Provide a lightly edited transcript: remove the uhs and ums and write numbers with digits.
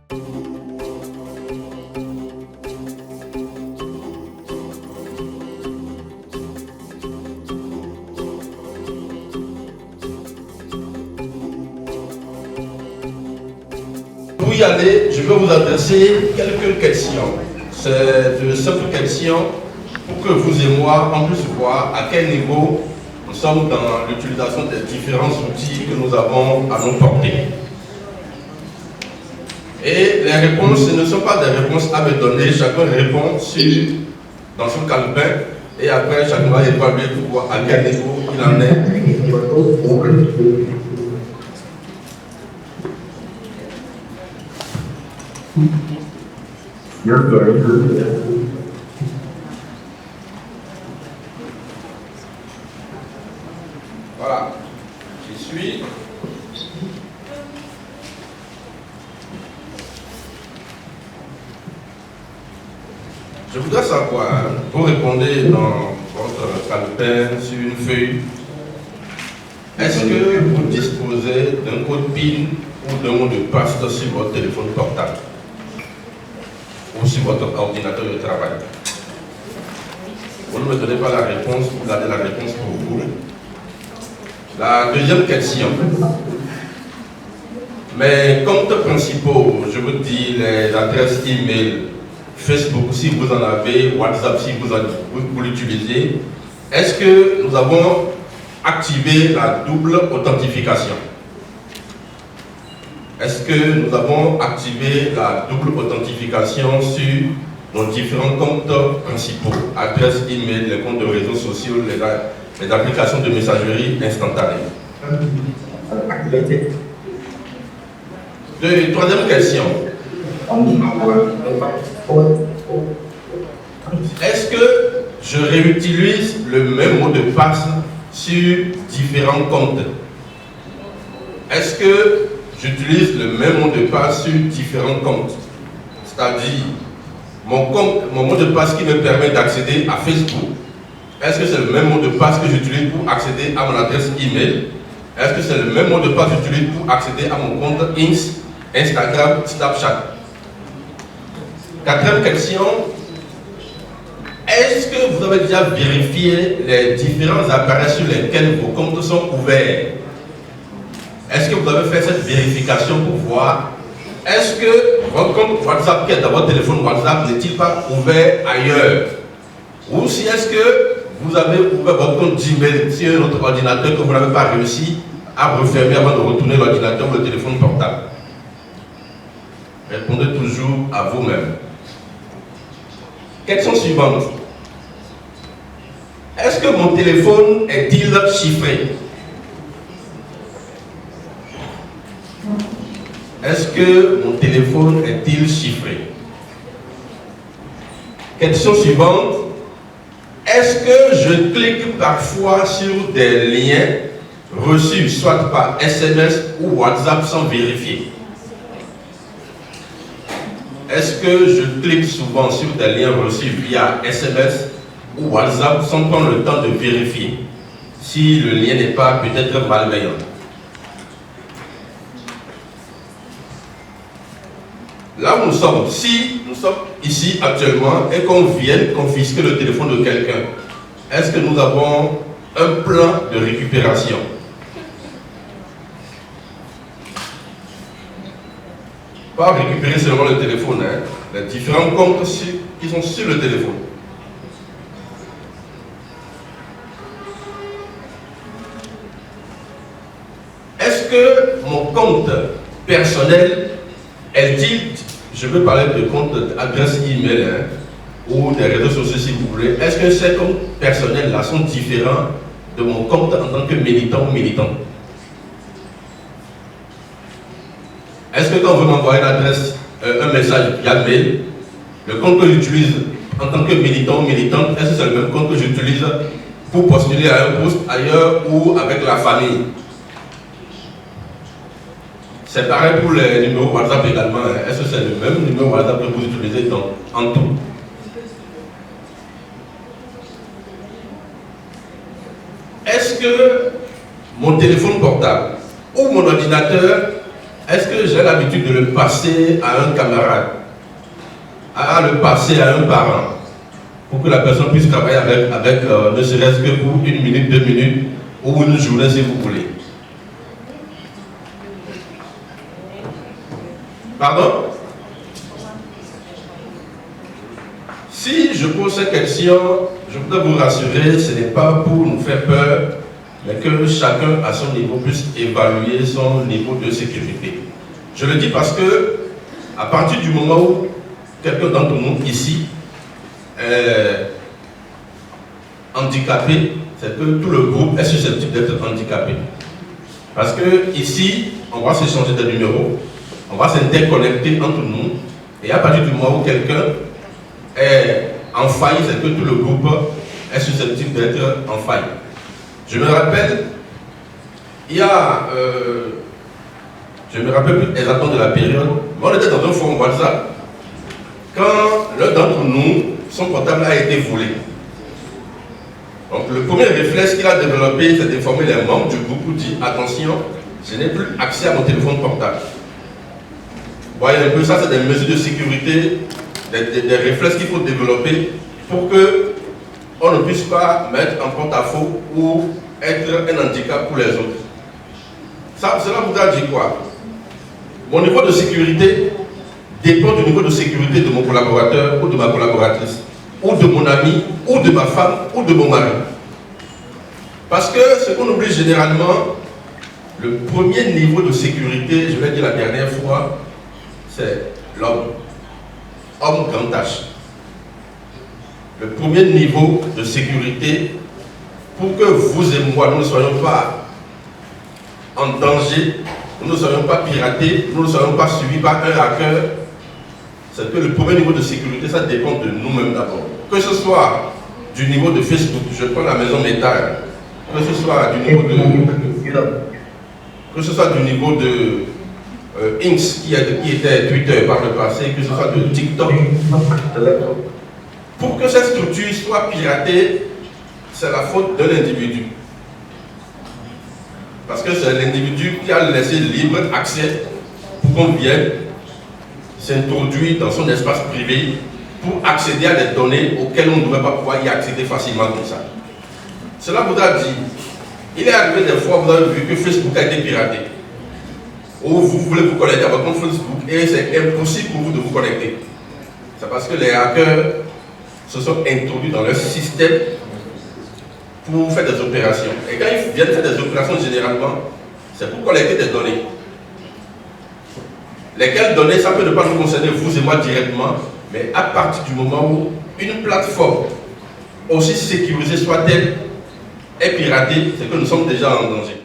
Pour y aller, je vais vous adresser quelques questions. C'est de simples questions pour que vous et moi, on puisse voir à quel niveau nous sommes dans l'utilisation des différents outils que nous avons à nos portées. Et les réponses, ce ne sont pas des réponses à me donner, chacun répond dans son calepin et après chacun va évaluer pour voir à quel niveau il en est. Voilà, j'y suis. Je voudrais savoir, vous répondez dans votre calepin sur une feuille, est-ce que vous disposez d'un code PIN ou d'un mot de passe sur votre téléphone portable ou sur votre ordinateur de travail? Vous ne me donnez pas la réponse, vous gardez la réponse pour vous. La deuxième question. Mes comptes principaux, je vous dis les adresses e-mail, Facebook si vous en avez, WhatsApp si vous l'utilisez. Est-ce que nous avons activé la double authentification? Est-ce que nous avons activé la double authentification sur nos différents comptes principaux, adresses e-mail, les comptes de réseaux sociaux, les applications de messagerie instantanée? Troisième question. Est-ce que je réutilise le même mot de passe sur différents comptes? Est-ce que j'utilise le même mot de passe sur différents comptes? C'est-à-dire, mon mot de passe qui me permet d'accéder à Facebook, est-ce que c'est le même mot de passe que j'utilise pour accéder à mon adresse email? Est-ce que c'est le même mot de passe que j'utilise pour accéder à mon compte Instagram, Snapchat? Quatrième question, est-ce que vous avez déjà vérifié les différents appareils sur lesquels vos comptes sont ouverts? Est-ce que vous avez fait cette vérification pour voir, est-ce que votre compte WhatsApp qui est dans votre téléphone WhatsApp n'est-il pas ouvert ailleurs? Ou si est-ce que vous avez ouvert votre compte Gmail sur notre ordinateur que vous n'avez pas réussi à refermer avant de retourner l'ordinateur ou le téléphone portable? Répondez toujours à vous-même. Question suivante. Est-ce que mon téléphone est-il chiffré? Est-ce que mon téléphone est-il chiffré? Question suivante. Est-ce que je clique parfois sur des liens reçus soit par SMS ou WhatsApp sans vérifier? Est-ce que je clique souvent sur des liens reçus via SMS ou WhatsApp sans prendre le temps de vérifier si le lien n'est pas peut-être malveillant? Là où nous sommes, si nous sommes ici actuellement et qu'on vienne confisquer le téléphone de quelqu'un, est-ce que nous avons un plan de récupération? Pas récupérer seulement le téléphone, hein, les différents comptes qui sont sur le téléphone. Est-ce que mon compte personnel est-il, je veux parler de compte adresse email hein, ou des réseaux sociaux si vous voulez, est-ce que ces comptes personnels-là sont différents de mon compte en tant que militant ou militante? Est-ce que quand vous m'envoyez une adresse, un message via mail, le compte que j'utilise en tant que militant ou militante, est-ce que c'est le même compte que j'utilise pour postuler à un poste ailleurs ou avec la famille? C'est pareil pour les numéros WhatsApp également. Est-ce que c'est le même numéro WhatsApp que vous utilisez en tout? Est-ce que mon téléphone portable ou mon ordinateur est-ce que j'ai l'habitude de le passer à un camarade, à le passer à un parent, pour que la personne puisse travailler avec ne serait-ce que pour 1 minute, 2 minutes, ou une journée si vous voulez? Pardon? Si je pose cette question, je voudrais vous rassurer, ce n'est pas pour nous faire peur, mais que chacun à son niveau puisse évaluer son niveau de sécurité. Je le dis parce que, à partir du moment où quelqu'un d'entre nous ici est handicapé, c'est que tout le groupe est susceptible d'être handicapé. Parce que ici, on va s'échanger des numéros, on va s'interconnecter entre nous, et à partir du moment où quelqu'un est en faille, c'est que tout le groupe est susceptible d'être en faille. Je me rappelle, il y a, je me rappelle plus exactement de la période, mais on était dans un forum WhatsApp, quand l'un d'entre nous, son portable a été volé. Donc le premier réflexe qu'il a développé, c'est d'informer les membres du groupe pour dire attention, je n'ai plus accès à mon téléphone portable. Vous voyez un peu, ça c'est des mesures de sécurité, des réflexes qu'il faut développer pour que on ne puisse pas mettre en porte-à-faux ou être un handicap pour les autres. Cela voudra dire quoi? Mon niveau de sécurité dépend du niveau de sécurité de mon collaborateur ou de ma collaboratrice, ou de mon ami, ou de ma femme, ou de mon mari. Parce que ce qu'on oublie généralement, le premier niveau de sécurité, je l'ai dit la dernière fois, c'est l'homme. Homme grand H. Le premier niveau de sécurité, pour que vous et moi, nous ne soyons pas en danger, nous ne soyons pas piratés, nous ne soyons pas suivis par un hacker, c'est que le premier niveau de sécurité, ça dépend de nous-mêmes d'abord. Que ce soit du niveau de Facebook, je prends la maison métal, que ce soit du niveau de X qui était Twitter par le passé, que ce soit de TikTok. Pour que cette structure soit piratée, c'est la faute de l'individu. Parce que c'est l'individu qui a laissé libre accès pour qu'on vienne s'introduire dans son espace privé pour accéder à des données auxquelles on ne devait pas pouvoir y accéder facilement comme ça. Cela voudra dire, il est arrivé des fois, vous avez vu que Facebook a été piraté. Ou vous voulez vous connecter à votre compte Facebook et c'est impossible pour vous de vous connecter. C'est parce que les hackers se sont introduits dans leur système pour faire des opérations. Et quand ils viennent faire des opérations, généralement, c'est pour collecter des données. Lesquelles données, ça peut ne pas nous concerner vous et moi directement, mais à partir du moment où une plateforme, aussi sécurisée soit-elle, est piratée, c'est que nous sommes déjà en danger.